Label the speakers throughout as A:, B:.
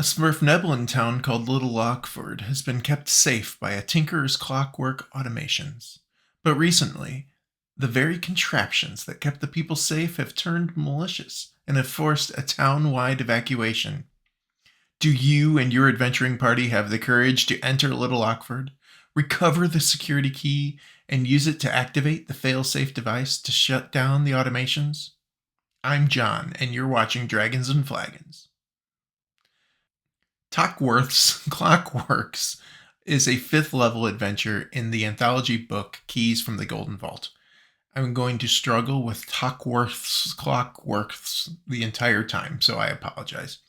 A: A Smurfneblin town called Little Lockford has been kept safe by a tinkerer's clockwork automations. But recently, the very contraptions that kept the people safe have turned malicious and have forced a town-wide evacuation. Do you and your adventuring party have the courage to enter Little Lockford, recover the security key, and use it to activate the fail-safe device to shut down the automations? I'm John, and you're watching Dragons and Flagons. Tockworth's Clockworks is a fifth level adventure in the anthology book Keys from the Golden Vault. I'm going to struggle with Tockworth's Clockworks the entire time, so I apologize.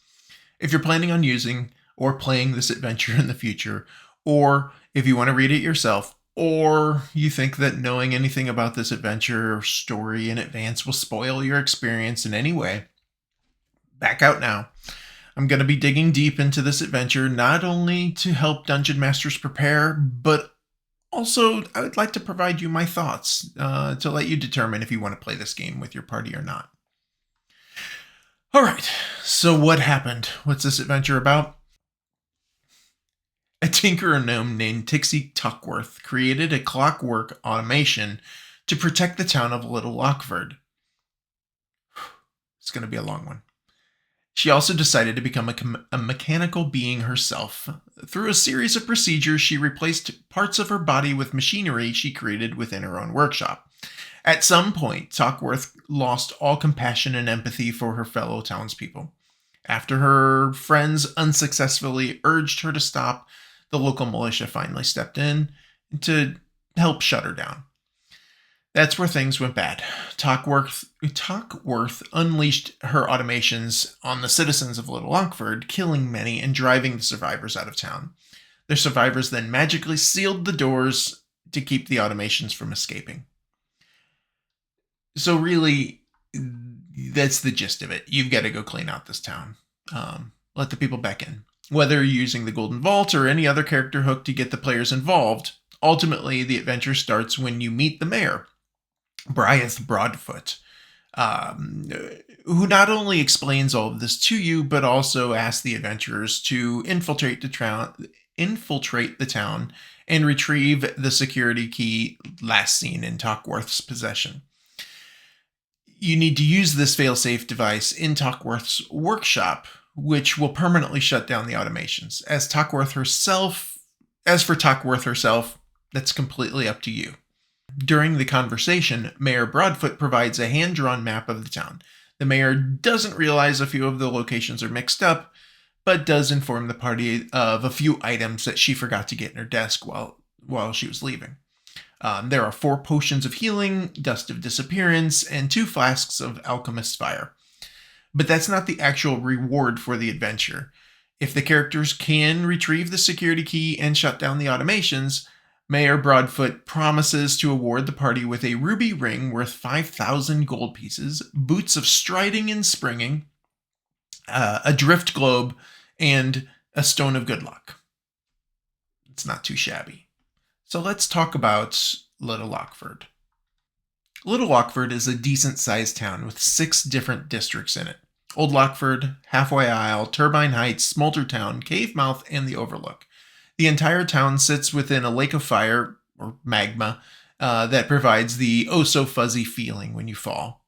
A: If you're planning on using or playing this adventure in the future, or if you want to read it yourself, or you think that knowing anything about this adventure or story in advance will spoil your experience in any way, back out now. I'm going to be digging deep into this adventure, not only to help dungeon masters prepare, but also I would like to provide you my thoughts to let you determine if you want to play this game with your party or not. All right, so what happened? What's this adventure about? A tinkerer gnome named Tixie Tockworth created a clockwork automation to protect the town of Little Lockford. It's going to be a long one. She also decided to become a mechanical being herself. Through a series of procedures, she replaced parts of her body with machinery she created within her own workshop. At some point, Tockworth lost all compassion and empathy for her fellow townspeople. After her friends unsuccessfully urged her to stop, the local militia finally stepped in to help shut her down. That's where things went bad. Tockworth unleashed her automations on the citizens of Little Lockford, killing many and driving the survivors out of town. The survivors then magically sealed the doors to keep the automations from escaping. So really, that's the gist of it. You've got to go clean out this town. Let the people back in. Whether you're using the Golden Vault or any other character hook to get the players involved, ultimately the adventure starts when you meet the mayor, Bryeth Broadfoot, who not only explains all of this to you, but also asks the adventurers to infiltrate the town and retrieve the security key last seen in Tockworth's possession. You need to use this failsafe device in Tockworth's workshop, which will permanently shut down the automations. As for Tockworth herself, that's completely up to you. During the conversation, Mayor Broadfoot provides a hand-drawn map of the town. The mayor doesn't realize a few of the locations are mixed up, but does inform the party of a few items that she forgot to get in her desk while she was leaving. There are 4 potions of healing, dust of disappearance, and 2 flasks of alchemist's fire. But that's not the actual reward for the adventure. If the characters can retrieve the security key and shut down the automations, Mayor Broadfoot promises to award the party with a ruby ring worth 5,000 gold pieces, boots of striding and springing, a drift globe, and a stone of good luck. It's not too shabby. So let's talk about Little Lockford. Little Lockford is a decent-sized town with 6 different districts in it. Old Lockford, Halfway Isle, Turbine Heights, Smolder Town, Cave Mouth, and the Overlook. The entire town sits within a lake of fire, or magma, that provides the oh-so-fuzzy feeling when you fall.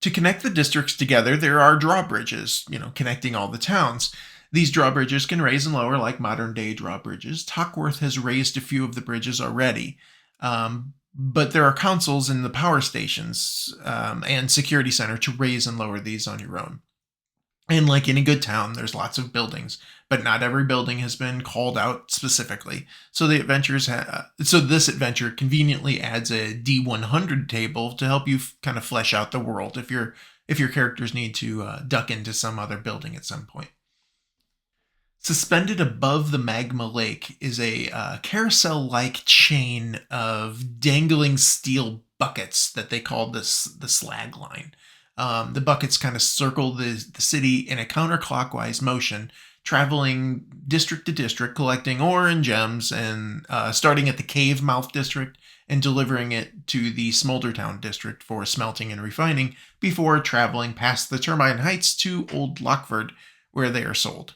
A: To connect the districts together, there are drawbridges, connecting all the towns. These drawbridges can raise and lower like modern-day drawbridges. Tockworth has raised a few of the bridges already, but there are councils in the power stations and security center to raise and lower these on your own. And like any good town, there's lots of buildings, but not every building has been called out specifically. So this adventure conveniently adds a D100 table to help you kind of flesh out the world if your characters need to duck into some other building at some point. Suspended above the magma lake is a carousel-like chain of dangling steel buckets that they call the slag line. The buckets kind of circle the city in a counterclockwise motion, traveling district to district, collecting ore and gems, and starting at the Cave Mouth district and delivering it to the Smolder Town district for smelting and refining before traveling past the Turbine Heights to Old Lockford, where they are sold.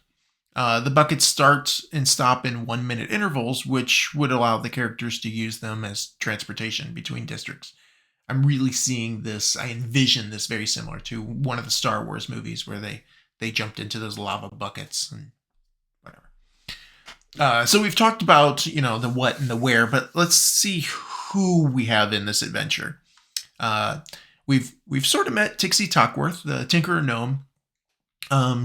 A: The buckets start and stop in 1-minute intervals, which would allow the characters to use them as transportation between districts. I'm really seeing this, I envision this very similar to one of the Star Wars movies where they jumped into those lava buckets and whatever. So we've talked about, the what and the where, but let's see who we have in this adventure. We've sort of met Tixie Tockworth, the Tinkerer Gnome.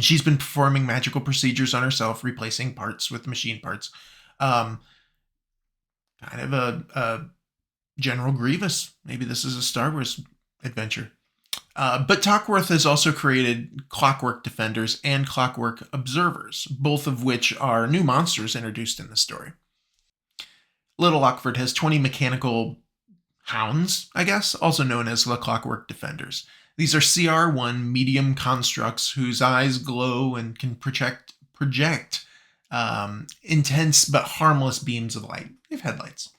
A: She's been performing magical procedures on herself, replacing parts with machine parts. Kind of a General Grievous. Maybe this is a Star Wars adventure. But Tockworth has also created Clockwork Defenders and Clockwork Observers, both of which are new monsters introduced in the story. Little Lockford has 20 mechanical hounds, I guess, also known as the Clockwork Defenders. These are CR1 medium constructs whose eyes glow and can project intense but harmless beams of light. They have headlights.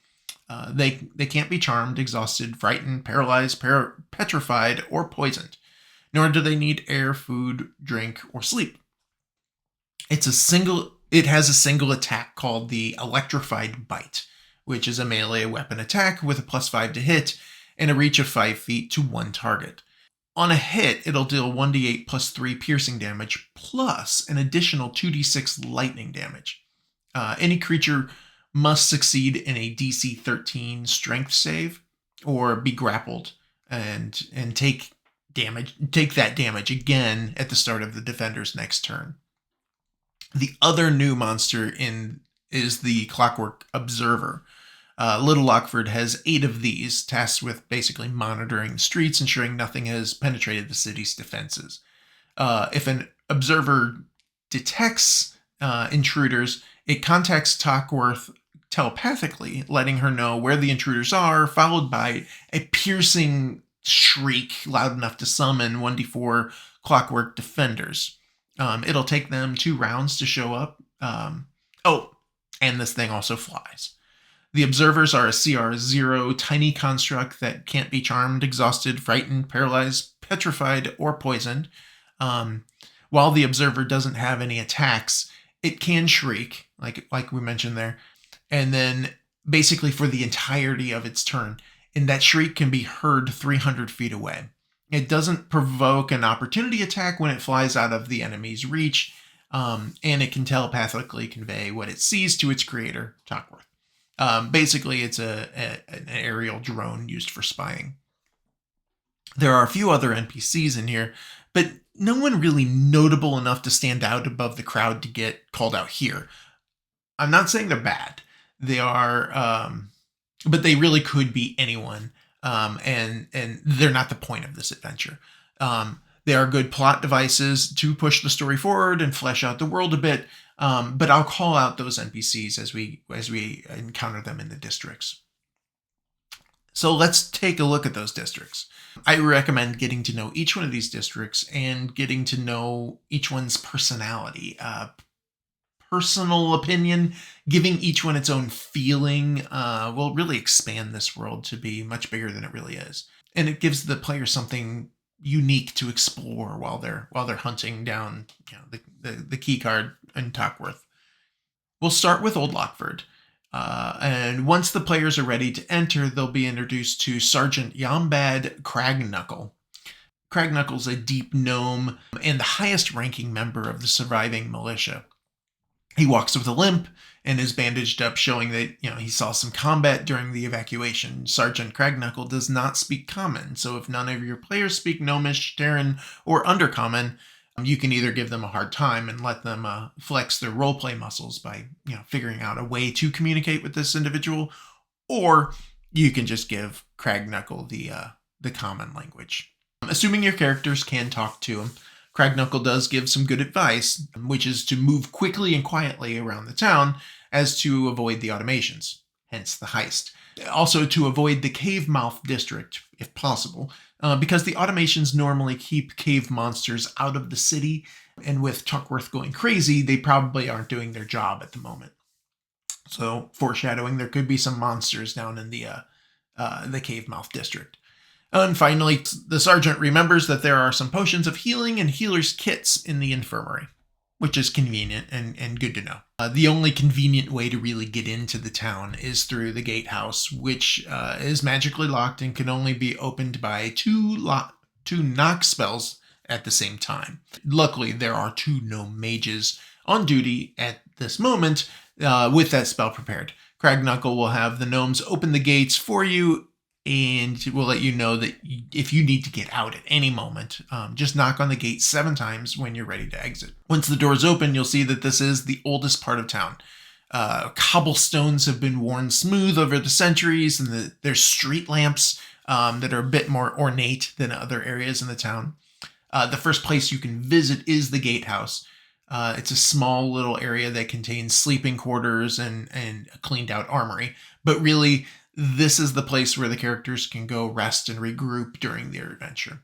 A: They can't be charmed, exhausted, frightened, paralyzed, petrified, or poisoned. Nor do they need air, food, drink, or sleep. It has a single attack called the Electrified Bite, which is a melee weapon attack with a +5 to hit and a reach of 5 feet to one target. On a hit, it'll deal 1d8 plus 3 piercing damage, plus an additional 2d6 lightning damage. Any creature must succeed in a DC 13 strength save, or be grappled and take that damage again at the start of the defender's next turn. The other new monster is the Clockwork Observer. Little Lockford has 8 of these, tasked with basically monitoring the streets, ensuring nothing has penetrated the city's defenses. If an observer detects intruders, it contacts Tockworth telepathically, letting her know where the intruders are, followed by a piercing shriek loud enough to summon 1d4 Clockwork Defenders. It'll take them 2 rounds to show up. And this thing also flies. The observers are a CR0 tiny construct that can't be charmed, exhausted, frightened, paralyzed, petrified, or poisoned. While the observer doesn't have any attacks, it can shriek, like we mentioned there, and then basically for the entirety of its turn. And that shriek can be heard 300 feet away. It doesn't provoke an opportunity attack when it flies out of the enemy's reach, and it can telepathically convey what it sees to its creator, Tockworth. Basically, it's an aerial drone used for spying. There are a few other NPCs in here, but no one really notable enough to stand out above the crowd to get called out here. I'm not saying they're bad. They are, but they really could be anyone, and they're not the point of this adventure. They are good plot devices to push the story forward and flesh out the world a bit, but I'll call out those NPCs as we encounter them in the districts. So let's take a look at those districts. I recommend getting to know each one of these districts and getting to know each one's personality, personal opinion. Giving each one its own feeling will really expand this world to be much bigger than it really is, and it gives the player something unique to explore while they're hunting down the key card in Tockworth. We'll start with Old Lockford, and once the players are ready to enter, they'll be introduced to Sergeant Yombad Cragnukle. Cragnuckle's a deep gnome and the highest ranking member of the surviving militia. He walks with a limp and is bandaged up, showing that he saw some combat during the evacuation. Sergeant Cragnukle does not speak Common, so if none of your players speak Gnomish, Terran, or Undercommon, you can either give them a hard time and let them flex their roleplay muscles by figuring out a way to communicate with this individual, or you can just give Cragnukle the common language. Assuming your characters can talk to him, Cragnukle does give some good advice, which is to move quickly and quietly around the town as to avoid the automations, hence the heist. Also to avoid the cave mouth district, if possible, because the automations normally keep cave monsters out of the city, and with Tockworth going crazy, they probably aren't doing their job at the moment. So, foreshadowing, there could be some monsters down in the cave mouth district. And finally, the sergeant remembers that there are some potions of healing and healer's kits in the infirmary. which is convenient and good to know. The only convenient way to really get into the town is through the gatehouse, which is magically locked and can only be opened by two knock spells at the same time. Luckily, there are 2 gnome mages on duty at this moment with that spell prepared. Cragknuckle will have the gnomes open the gates for you and will let you know that if you need to get out at any moment, just knock on the gate 7 times when you're ready to exit. Once the doors open, you'll see that this is the oldest part of town. Cobblestones have been worn smooth over the centuries, and there's street lamps that are a bit more ornate than other areas in the town. The first place you can visit is the gatehouse. It's a small little area that contains sleeping quarters and a cleaned out armory. But really, this is the place where the characters can go rest and regroup during their adventure.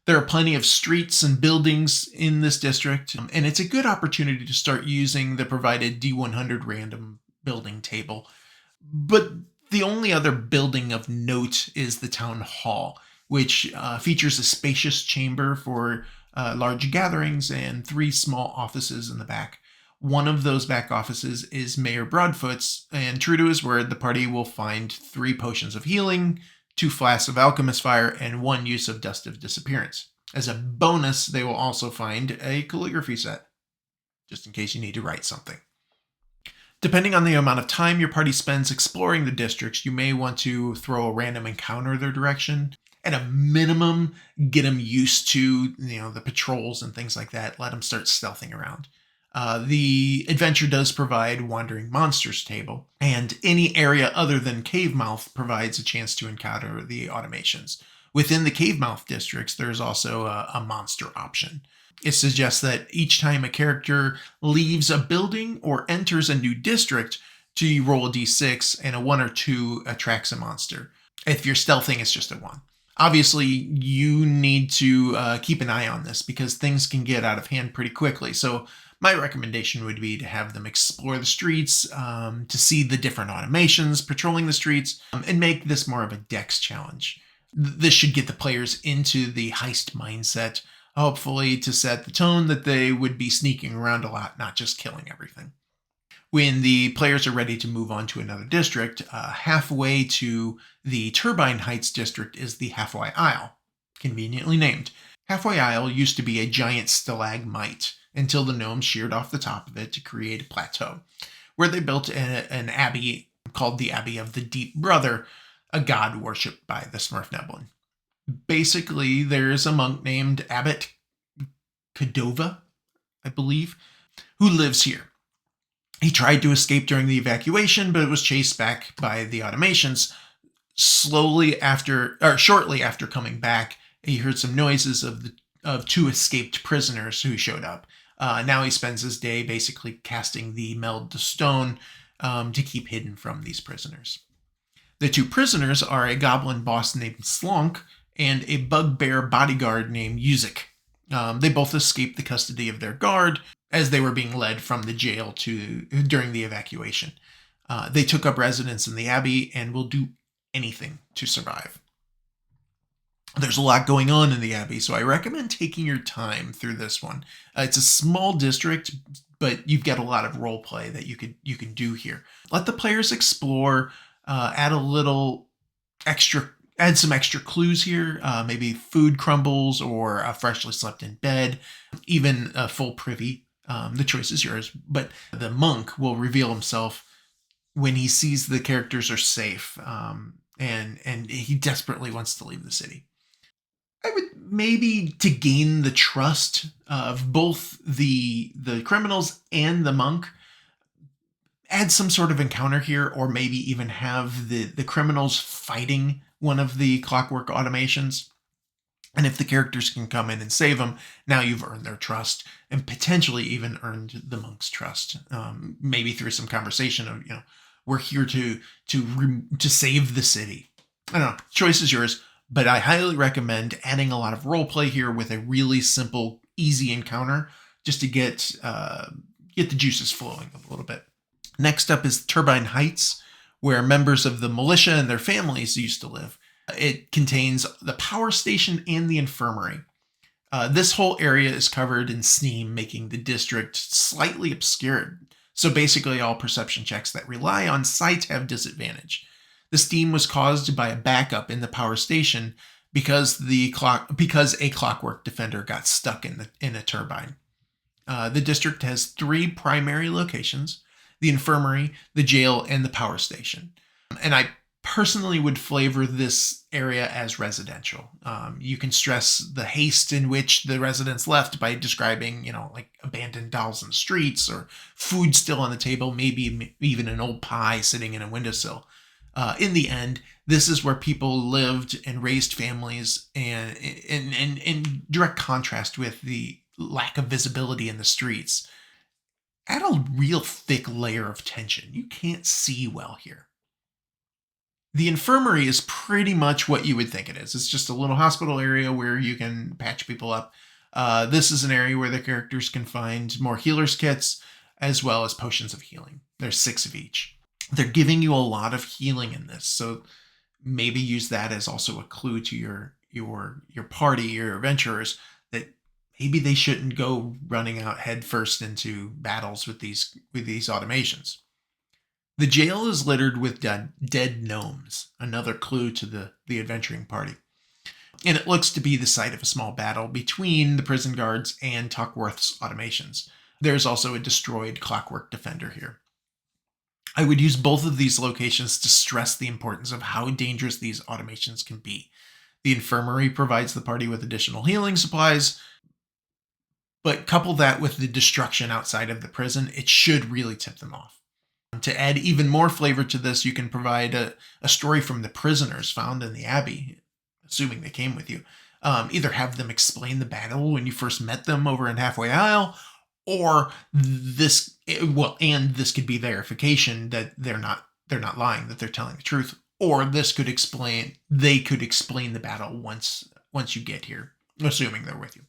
A: There are plenty of streets and buildings in this district, and it's a good opportunity to start using the provided D100 random building table. But the only other building of note is the town hall, which features a spacious chamber for large gatherings and 3 small offices in the back. One of those back offices is Mayor Broadfoot's, and true to his word, the party will find 3 potions of healing, 2 flasks of alchemist fire, and 1 use of dust of disappearance. As a bonus, they will also find a calligraphy set, just in case you need to write something. Depending on the amount of time your party spends exploring the districts, you may want to throw a random encounter their direction. At a minimum, get them used to the patrols and things like that. Let them start stealthing around. The adventure does provide Wandering Monsters table, and any area other than Cave Mouth provides a chance to encounter the automations. Within the Cave Mouth districts, there's also a monster option. It suggests that each time a character leaves a building or enters a new district, you roll a d6, and a 1 or 2 attracts a monster. If you're stealthing, it's just a 1. Obviously, you need to keep an eye on this because things can get out of hand pretty quickly. So my recommendation would be to have them explore the streets, to see the different automations patrolling the streets, and make this more of a dex challenge. This should get the players into the heist mindset, hopefully to set the tone that they would be sneaking around a lot, not just killing everything. When the players are ready to move on to another district, halfway to the Turbine Heights district is the Halfway Isle, conveniently named. Halfway Isle used to be a giant stalagmite until the gnomes sheared off the top of it to create a plateau, where they built an abbey called the Abbey of the Deep Brother, a god worshipped by the Smurfneblin. Basically, there's a monk named Abbot Cadova, I believe, who lives here. He tried to escape during the evacuation, but was chased back by the automations. Shortly after coming back, he heard some noises of 2 escaped prisoners who showed up. Now he spends his day basically casting the Meld to Stone to keep hidden from these prisoners. The 2 prisoners are a goblin boss named Slunk and a bugbear bodyguard named Yuzik. They both escaped the custody of their guard as they were being led from the jail during the evacuation. They took up residence in the Abbey and will do anything to survive. There's a lot going on in the Abbey, so I recommend taking your time through this one. It's a small district, but you've got a lot of role play that you can do here. Let the players explore, add some extra clues here, maybe food crumbles or a freshly slept in bed, even a full privy. The choice is yours, but the monk will reveal himself when he sees the characters are safe, and he desperately wants to leave the city. I would maybe, to gain the trust of both the criminals and the monk, add some sort of encounter here, or maybe even have the criminals fighting one of the clockwork automations. And if the characters can come in and save them, now you've earned their trust and potentially even earned the monk's trust. Maybe through some conversation of, we're here to save the city. I don't know. Choice is yours, but I highly recommend adding a lot of role play here with a really simple, easy encounter just to get the juices flowing a little bit. Next up is Turbine Heights, where members of the militia and their families used to live. It contains the power station and the infirmary. This whole area is covered in steam, making the district slightly obscured. So basically, all perception checks that rely on sight have disadvantage. The steam was caused by a backup in the power station because a clockwork defender got stuck in a turbine. The district has 3 primary locations: the infirmary, the jail, and the power station. And I personally would flavor this area as residential. You can stress the haste in which the residents left by describing, like abandoned dolls in the streets or food still on the table, maybe even an old pie sitting in a windowsill. In the end, this is where people lived and raised families, and in direct contrast with the lack of visibility in the streets. Add a real thick layer of tension. You can't see well here. The infirmary is pretty much what you would think it is. It's just a little hospital area where you can patch people up. This is an area where the characters can find more healer's kits as well as potions of healing. There's 6 of each. They're giving you a lot of healing in this, so maybe use that as also a clue to your party, your adventurers, that maybe they shouldn't go running out headfirst into battles with these automations. The jail is littered with dead gnomes, another clue to the adventuring party. And it looks to be the site of a small battle between the prison guards and Tockworth's automations. There's also a destroyed clockwork defender here. I would use both of these locations to stress the importance of how dangerous these automations can be. The infirmary provides the party with additional healing supplies, but couple that with the destruction outside of the prison, it should really tip them off. To add even more flavor to this, you can provide a story from the prisoners found in the Abbey, assuming they came with you. Either have them explain the battle when you first met them over in Halfway Isle, or this could be verification that they're not lying, that they're telling the truth, or they could explain the battle once you get here, assuming they're with you.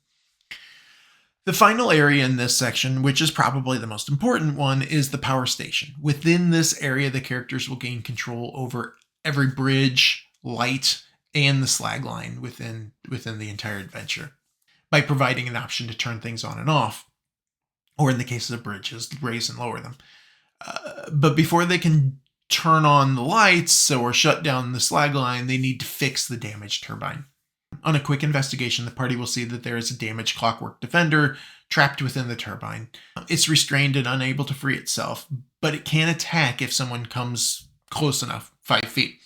A: The final area in this section, which is probably the most important one, is the power station. Within this area, the characters will gain control over every bridge, light, and the slag line within the entire adventure by providing an option to turn things on and off, or in the cases of bridges, raise and lower them. But before they can turn on the lights or shut down the slag line, they need to fix the damaged turbine. On a quick investigation, the party will see that there is a damaged clockwork defender trapped within the turbine. It's restrained and unable to free itself, but it can attack if someone comes close enough, 5 feet.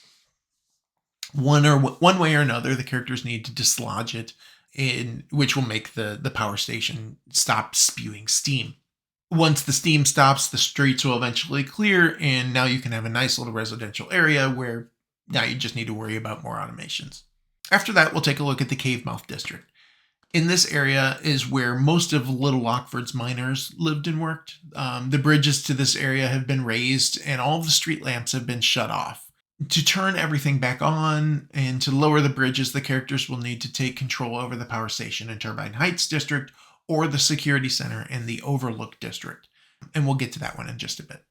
A: One way or another, the characters need to dislodge it, which will make the power station stop spewing steam. Once the steam stops, the streets will eventually clear, and now you can have a nice little residential area where now you just need to worry about more automations. After that, we'll take a look at the Cave Mouth District. In this area is where most of Little Lockford's miners lived and worked. The bridges to this area have been raised, and all the street lamps have been shut off. To turn everything back on and to lower the bridges, the characters will need to take control over the power station in Turbine Heights District or the security center in the Overlook District. And we'll get to that one in just a bit.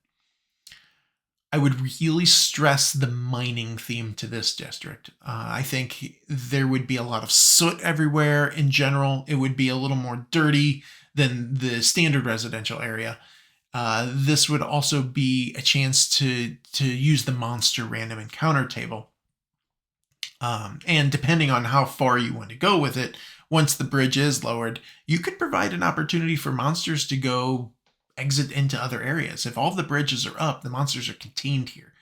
A: I would really stress the mining theme to this district. I think there would be a lot of soot everywhere in general. It would be a little more dirty than the standard residential area. This would also be a chance to use the monster random encounter table. And depending on how far you want to go with it, once the bridge is lowered, you could provide an opportunity for monsters to exit into other areas. If all the bridges are up, the monsters are contained here.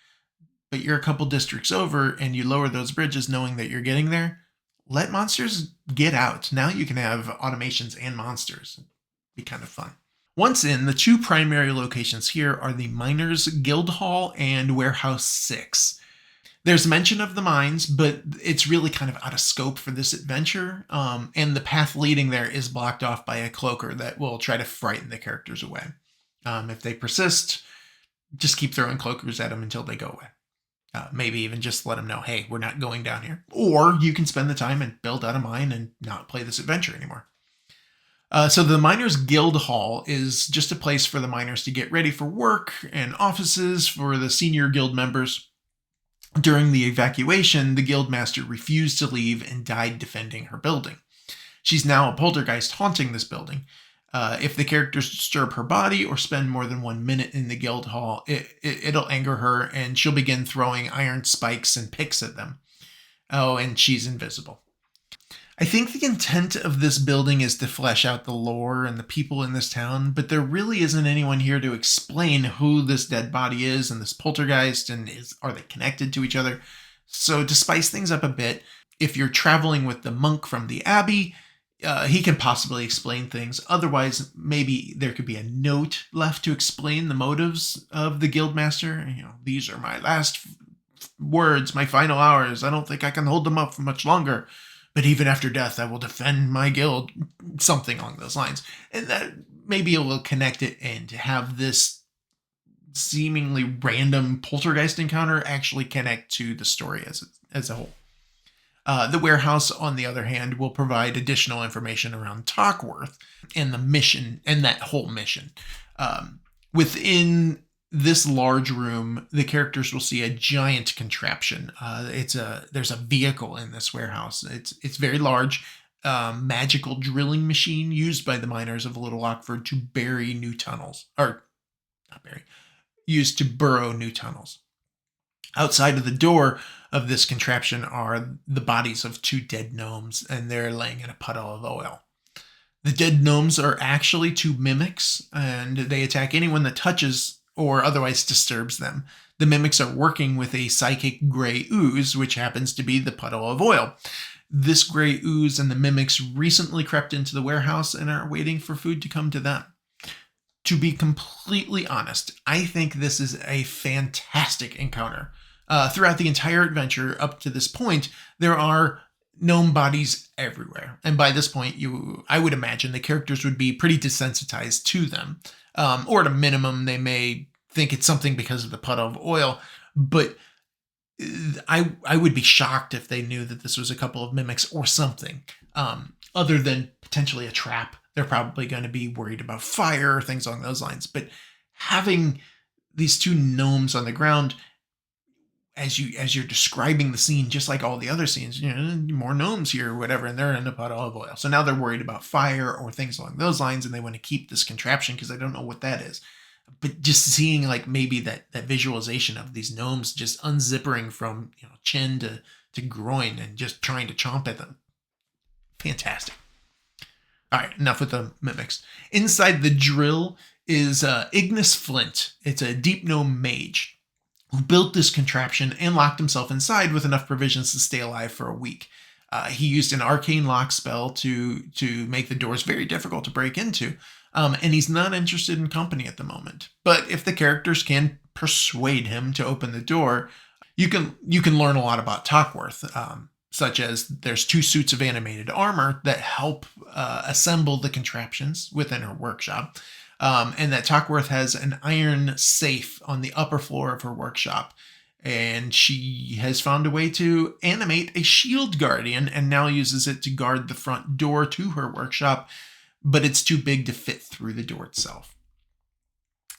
A: But you're a couple districts over and you lower those bridges knowing that you're getting there, let monsters get out. Now you can have automations and monsters. It'd be kind of fun. Once in, the 2 primary locations here are the Miners Guild Hall and Warehouse 6. There's mention of the mines, but it's really kind of out of scope for this adventure, and the path leading there is blocked off by a cloaker that will try to frighten the characters away. If they persist, just keep throwing cloakers at them until they go away. Maybe even just let them know, hey, we're not going down here. Or you can spend the time and build out a mine and not play this adventure anymore. So the Miners Guild Hall is just a place for the miners to get ready for work and offices for the senior guild members. During the evacuation, the guildmaster refused to leave and died defending her building. She's now a poltergeist haunting this building. If the characters disturb her body or spend more than 1 minute in the guild hall, it'll anger her, and she'll begin throwing iron spikes and picks at them. Oh, and she's invisible. I think the intent of this building is to flesh out the lore and the people in this town, but there really isn't anyone here to explain who this dead body is and this poltergeist, and are they connected to each other. So to spice things up a bit, if you're traveling with the monk from the abbey, he can possibly explain things. Otherwise, maybe there could be a note left to explain the motives of the guildmaster. These are my last words, my final hours. I don't think I can hold them up for much longer. But even after death, I will defend my guild. Something along those lines. And that maybe it will connect it and to have this seemingly random poltergeist encounter actually connect to the story as a whole. The warehouse, on the other hand, will provide additional information around Tockworth and the mission, and that whole mission. Within this large room, the characters will see a giant contraption. There's a vehicle in this warehouse. It's very large, magical drilling machine used by the miners of Little Lockford to bury new tunnels, or not bury, used to burrow new tunnels. Outside of the door of this contraption are the bodies of 2 dead gnomes, and they're laying in a puddle of oil. The dead gnomes are actually 2 mimics, and they attack anyone that touches or otherwise disturbs them. The mimics are working with a psychic gray ooze, which happens to be the puddle of oil. This gray ooze and the mimics recently crept into the warehouse and are waiting for food to come to them. To be completely honest, I think this is a fantastic encounter. Throughout the entire adventure up to this point, there are gnome bodies everywhere. And by this point, I would imagine the characters would be pretty desensitized to them. Or at a minimum, they may think it's something because of the puddle of oil. But I would be shocked if they knew that this was a couple of mimics or something. Other than potentially a trap. They're probably going to be worried about fire, things along those lines. But having these 2 gnomes on the ground, as you're describing the scene, just like all the other scenes, more gnomes here or whatever, and they're in a puddle of oil. So now they're worried about fire or things along those lines, and they want to keep this contraption because they don't know what that is. But just seeing like maybe that visualization of these gnomes just unzippering from chin to groin and just trying to chomp at them. Fantastic. All right, enough with the mimics. Inside the drill is Ignis Flint. It's a deep gnome mage who built this contraption and locked himself inside with enough provisions to stay alive for a week. He used an arcane lock spell to make the doors very difficult to break into, and he's not interested in company at the moment. But if the characters can persuade him to open the door, you can learn a lot about Tockworth, such as there's 2 suits of animated armor that help assemble the contraptions within her workshop. And that Tockworth has an iron safe on the upper floor of her workshop. And she has found a way to animate a shield guardian and now uses it to guard the front door to her workshop, but it's too big to fit through the door itself.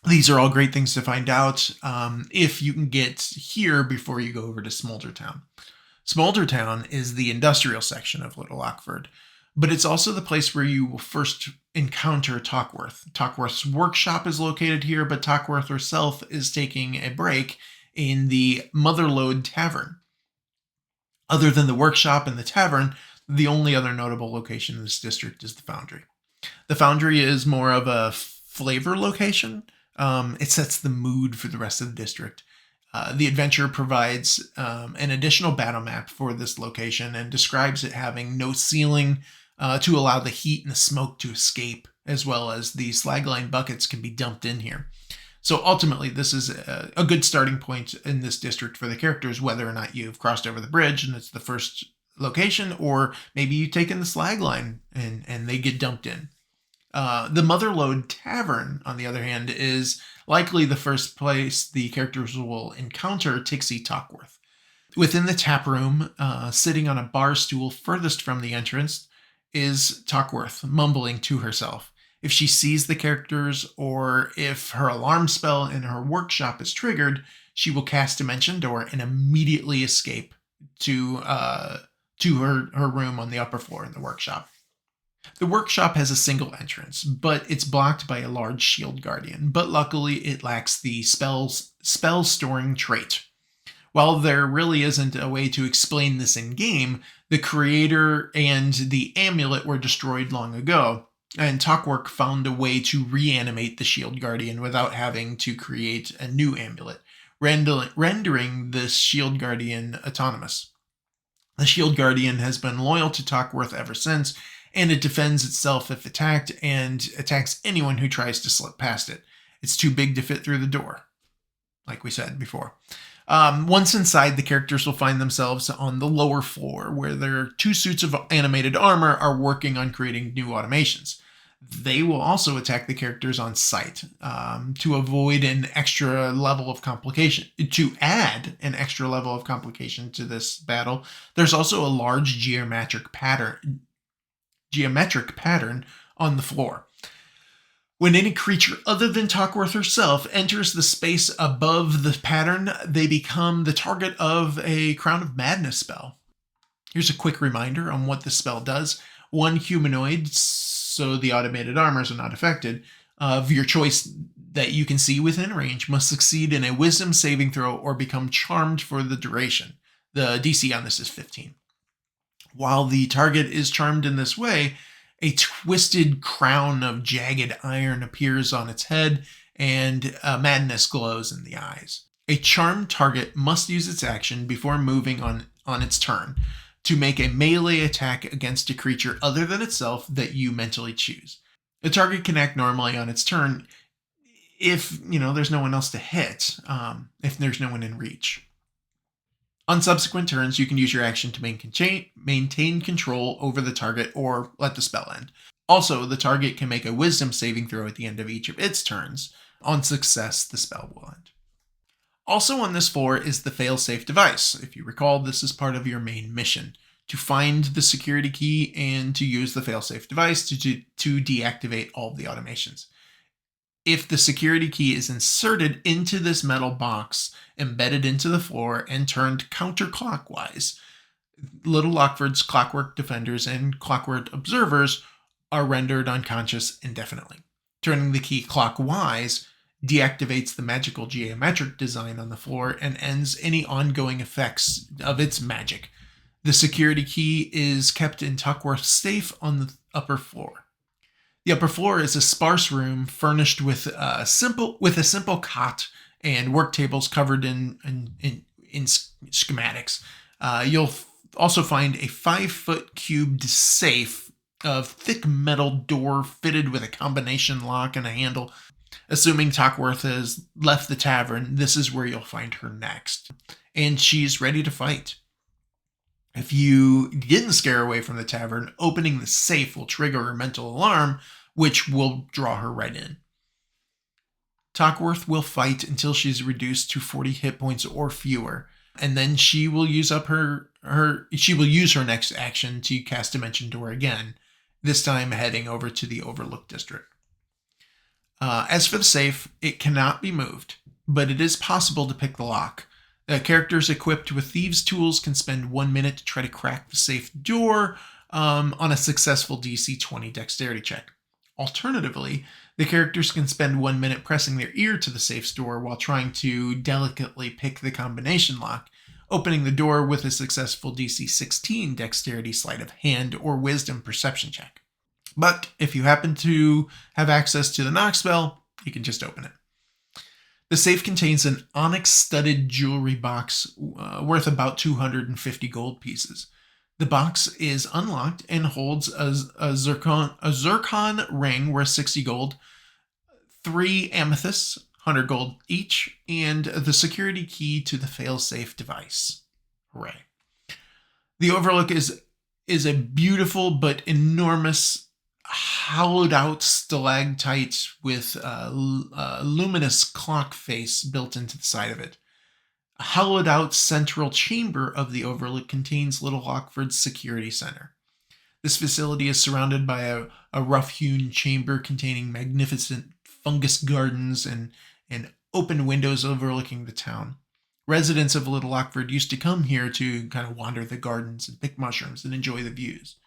A: These are all great things to find out if you can get here before you go over to Smolder Town. Smolder Town is the industrial section of Little Lockford, but it's also the place where you will first encounter Tockworth. Tockworth's workshop is located here, but Tockworth herself is taking a break in the Motherlode Tavern. Other than the workshop and the tavern, the only other notable location in this district is the Foundry. The Foundry is more of a flavor location. It sets the mood for the rest of the district. The adventure provides an additional battle map for this location and describes it having no ceiling to allow the heat and the smoke to escape, as well as the slagline buckets can be dumped in here. So ultimately, this is a good starting point in this district for the characters, whether or not you've crossed over the bridge and it's the first location, or maybe you've taken the slagline and they get dumped in. The Motherlode Tavern, on the other hand, is likely the first place the characters will encounter Tixie Tockworth. Within the tap room, sitting on a bar stool furthest from the entrance, is Tockworth, mumbling to herself. If she sees the characters, or if her alarm spell in her workshop is triggered, she will cast Dimension Door and immediately escape to her room on the upper floor in the workshop. The workshop has a single entrance, but it's blocked by a large shield guardian, but luckily it lacks the spell storing trait. While there really isn't a way to explain this in game, the creator and the amulet were destroyed long ago, and Tockworth found a way to reanimate the shield guardian without having to create a new amulet, rendering the shield guardian autonomous. The shield guardian has been loyal to Tockworth ever since, and it defends itself if attacked and attacks anyone who tries to slip past it. It's too big to fit through the door, like we said before. Once inside, the characters will find themselves on the lower floor, where their 2 suits of animated armor are working on creating new automations. They will also attack the characters on sight to avoid an extra level of complication. To add an extra level of complication to this battle, there's also a large geometric pattern on the floor. When any creature other than Tockworth herself enters the space above the pattern, they become the target of a Crown of Madness spell. Here's a quick reminder on what this spell does. One humanoid, so the automated armors are not affected, of your choice that you can see within range must succeed in a wisdom saving throw or become charmed for the duration. The DC on this is 15. While the target is charmed in this way, a twisted crown of jagged iron appears on its head, and madness glows in the eyes. A charmed target must use its action before moving on its turn to make a melee attack against a creature other than itself that you mentally choose. The target can act normally on its turn if there's no one else to hit, if there's no one in reach. On subsequent turns, you can use your action to maintain control over the target or let the spell end. Also, the target can make a wisdom saving throw at the end of each of its turns. On success, the spell will end. Also on this floor is the failsafe device. If you recall, this is part of your main mission, to find the security key and to use the failsafe device to deactivate all of the automations. If the security key is inserted into this metal box, embedded into the floor, and turned counterclockwise, Little Lockford's Clockwork defenders and Clockwork observers are rendered unconscious indefinitely. Turning the key clockwise deactivates the magical geometric design on the floor and ends any ongoing effects of its magic. The security key is kept in Tockworth's safe on the upper floor. The upper floor is a sparse room furnished with a simple cot and work tables covered in schematics. You'll also find a 5-foot cubed safe of thick metal door fitted with a combination lock and a handle. Assuming Tockworth has left the tavern, this is where you'll find her next. And she's ready to fight. If you didn't scare her away from the tavern, opening the safe will trigger her mental alarm, which will draw her right in. Tockworth will fight until she's reduced to 40 hit points or fewer, and then she will use her next action to cast Dimension Door again, this time heading over to the Overlook district. As for the safe, it cannot be moved, but it is possible to pick the lock. Characters equipped with thieves' tools can spend 1 minute to try to crack the safe door on a successful DC 20 dexterity check. Alternatively, the characters can spend 1 minute pressing their ear to the safe's door while trying to delicately pick the combination lock, opening the door with a successful DC 16 dexterity sleight of hand or wisdom perception check. But if you happen to have access to the knock spell, you can just open it. The safe contains an onyx-studded jewelry box worth about 250 gold pieces. The box is unlocked and holds a zircon ring worth 60 gold, 3 amethysts, 100 gold each, and the security key to the failsafe device. Hooray. The Overlook is a beautiful but enormous hollowed-out stalactite with a luminous clock face built into the side of it. A hollowed-out central chamber of the Overlook contains Little Lockford's security center. This facility is surrounded by a rough-hewn chamber containing magnificent fungus gardens and open windows overlooking the town. Residents of Little Lockford used to come here to kind of wander the gardens and pick mushrooms and enjoy the views.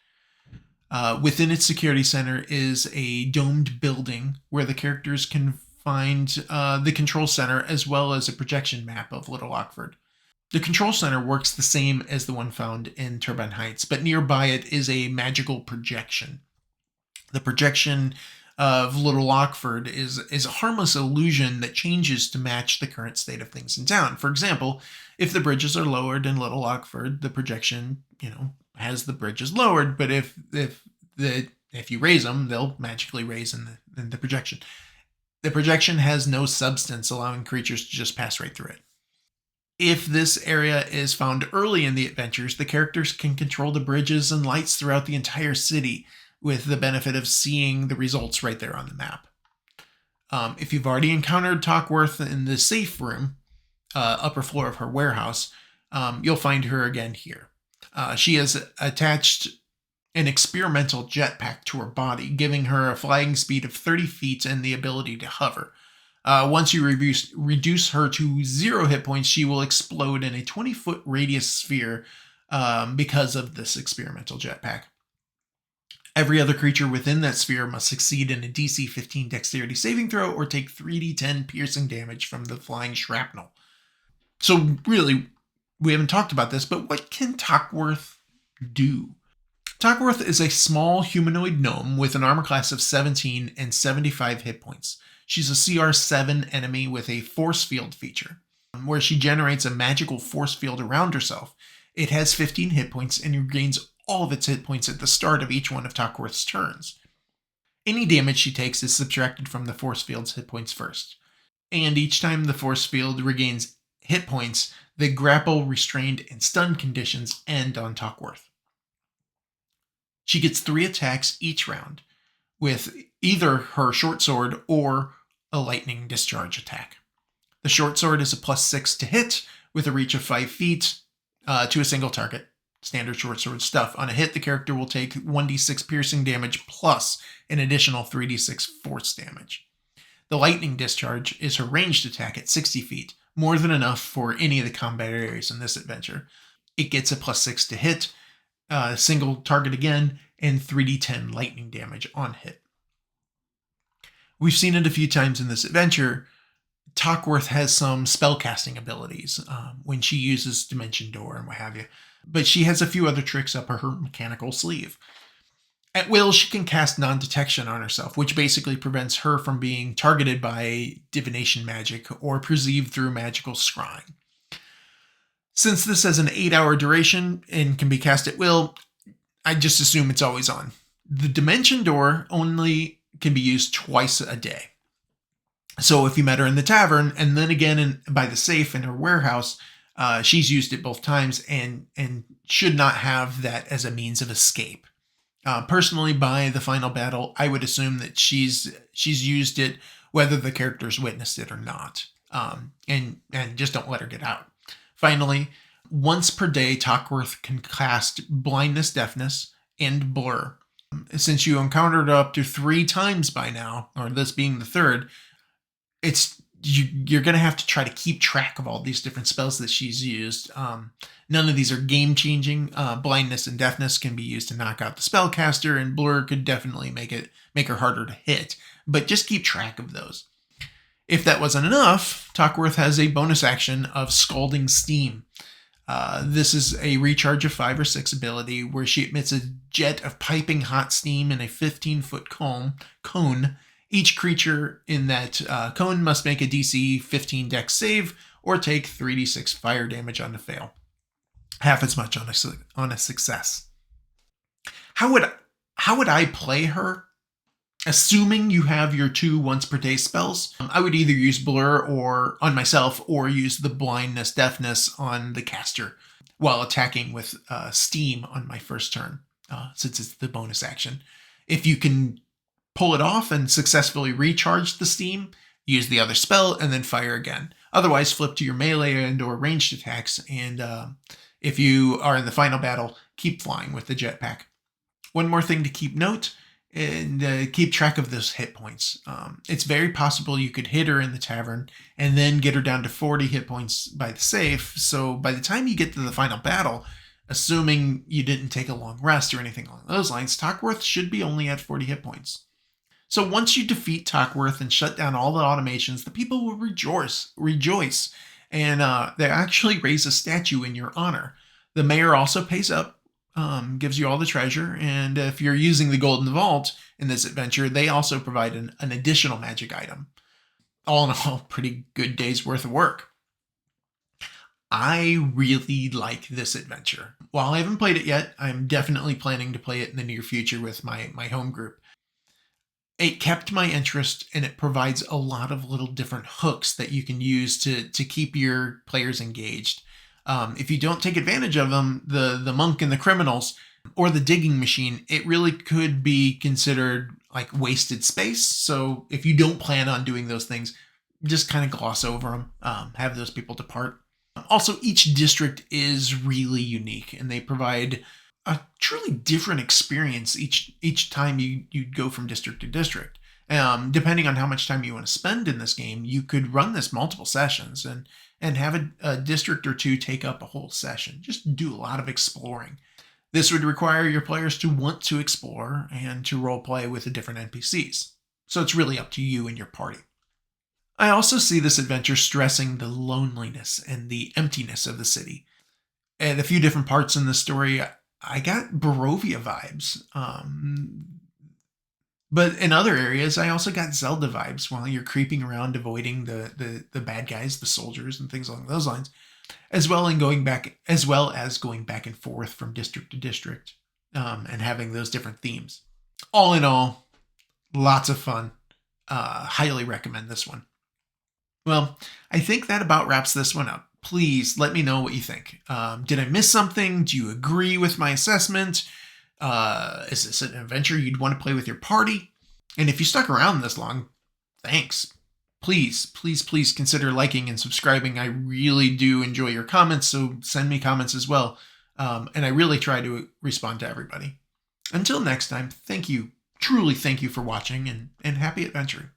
A: Within its security center is a domed building where the characters can find the control center as well as a projection map of Little Lockford. The control center works the same as the one found in Turbine Heights, but nearby it is a magical projection. The projection of Little Lockford is a harmless illusion that changes to match the current state of things in town. For example, if the bridges are lowered in Little Lockford, the projection, has the bridges lowered. But if you raise them, they'll magically raise in the projection. The projection has no substance, allowing creatures to just pass right through it. If this area is found early in the adventures, the characters can control the bridges and lights throughout the entire city, with the benefit of seeing the results right there on the map. If you've already encountered Tockworth in the safe room, upper floor of her warehouse, you'll find her again here. She has attached an experimental jetpack to her body, giving her a flying speed of 30 feet and the ability to hover. Once you reduce her to 0 hit points, she will explode in a 20-foot radius sphere because of this experimental jetpack. Every other creature within that sphere must succeed in a DC 15 dexterity saving throw or take 3d10 piercing damage from the flying shrapnel. So really, we haven't talked about this, but what can Tockworth do? Tockworth is a small humanoid gnome with an armor class of 17 and 75 hit points. She's a CR7 enemy with a force field feature, where she generates a magical force field around herself. It has 15 hit points and regains all of its hit points at the start of each one of Tockworth's turns. Any damage she takes is subtracted from the force field's hit points first. And each time the force field regains hit points, the grapple, restrained, and stun conditions end on Tockworth. She gets 3 attacks each round, with either her short sword or a lightning discharge attack. The short sword is a +6 to hit, with a reach of 5 feet to a single target. Standard short sword stuff. On a hit, the character will take 1d6 piercing damage plus an additional 3d6 force damage. The lightning discharge is her ranged attack at 60 feet, more than enough for any of the combat areas in this adventure. It gets a +6 to hit, single target again, and 3d10 lightning damage on hit. We've seen it a few times in this adventure. Tockworth has some spellcasting abilities when she uses Dimension Door and what have you, but she has a few other tricks up her mechanical sleeve. At will, she can cast non-detection on herself, which basically prevents her from being targeted by divination magic or perceived through magical scrying. Since this has an 8-hour duration and can be cast at will, I just assume it's always on. The Dimension Door only can be used twice a day. So if you met her in the tavern and then again by the safe in her warehouse, she's used it both times and should not have that as a means of escape. Personally, by the final battle, I would assume that she's used it whether the characters witnessed it or not, and just don't let her get out. Finally, once per day, Tockworth can cast Blindness, Deafness, and Blur. Since you encountered up to 3 times by now, or this being the third, you're going to have to try to keep track of all these different spells that she's used. None of these are game-changing. Blindness and Deafness can be used to knock out the spellcaster, and Blur could definitely make her harder to hit. But just keep track of those. If that wasn't enough, Tockworth has a bonus action of Scalding Steam. This is a recharge of 5 or 6 ability where she emits a jet of piping hot steam in a 15-foot cone. Each creature in that cone must make a DC 15 dex save or take 3d6 fire damage on a fail. Half as much on a success. How would I play her? Assuming you have your 2 once per day spells, I would either use Blur or on myself or use the Blindness, Deafness on the caster while attacking with Steam on my first turn, since it's the bonus action. If you can pull it off and successfully recharge the Steam, use the other spell, and then fire again. Otherwise, flip to your melee and or ranged attacks, and if you are in the final battle, keep flying with the jetpack. One more thing to keep note, and keep track of those hit points. It's very possible you could hit her in the tavern and then get her down to 40 hit points by the safe, so by the time you get to the final battle, Assuming you didn't take a long rest or anything along those lines, Tockworth should be only at 40 hit points. So once you defeat Tockworth and shut down all the automations, the people will rejoice, and they actually raise a statue in your honor. The mayor also pays up, gives you all the treasure, and if you're using the Golden Vault in this adventure, they also provide an additional magic item. All in all, pretty good day's worth of work. I really like this adventure. While I haven't played it yet, I'm definitely planning to play it in the near future with my home group. It kept my interest, and it provides a lot of little different hooks that you can use to keep your players engaged. If you don't take advantage of them, the monk and the criminals, or the digging machine, it really could be considered like wasted space. So if you don't plan on doing those things, just kind of gloss over them, have those people depart. Also, each district is really unique, and they provide a truly different experience each time you go from district to district. Depending on how much time you want to spend in this game, you could run this multiple sessions and have a district or two take up a whole session. Just do a lot of exploring. This would require your players to want to explore and to role play with the different NPCs. So it's really up to you and your party. I also see this adventure stressing the loneliness and the emptiness of the city. At a few different parts in the story, I got Barovia vibes. But in other areas, I also got Zelda vibes while you're creeping around avoiding the bad guys, the soldiers, and things along those lines, as well as going back and forth from district to district, and having those different themes. All in all, lots of fun. Highly recommend this one. Well, I think that about wraps this one up. Please let me know what you think. Did I miss something? Do you agree with my assessment? Is this an adventure you'd want to play with your party? And if you stuck around this long, thanks. Please, please, please consider liking and subscribing. I really do enjoy your comments, so send me comments as well. And I really try to respond to everybody. Until next time, thank you, truly thank you for watching, and happy adventuring.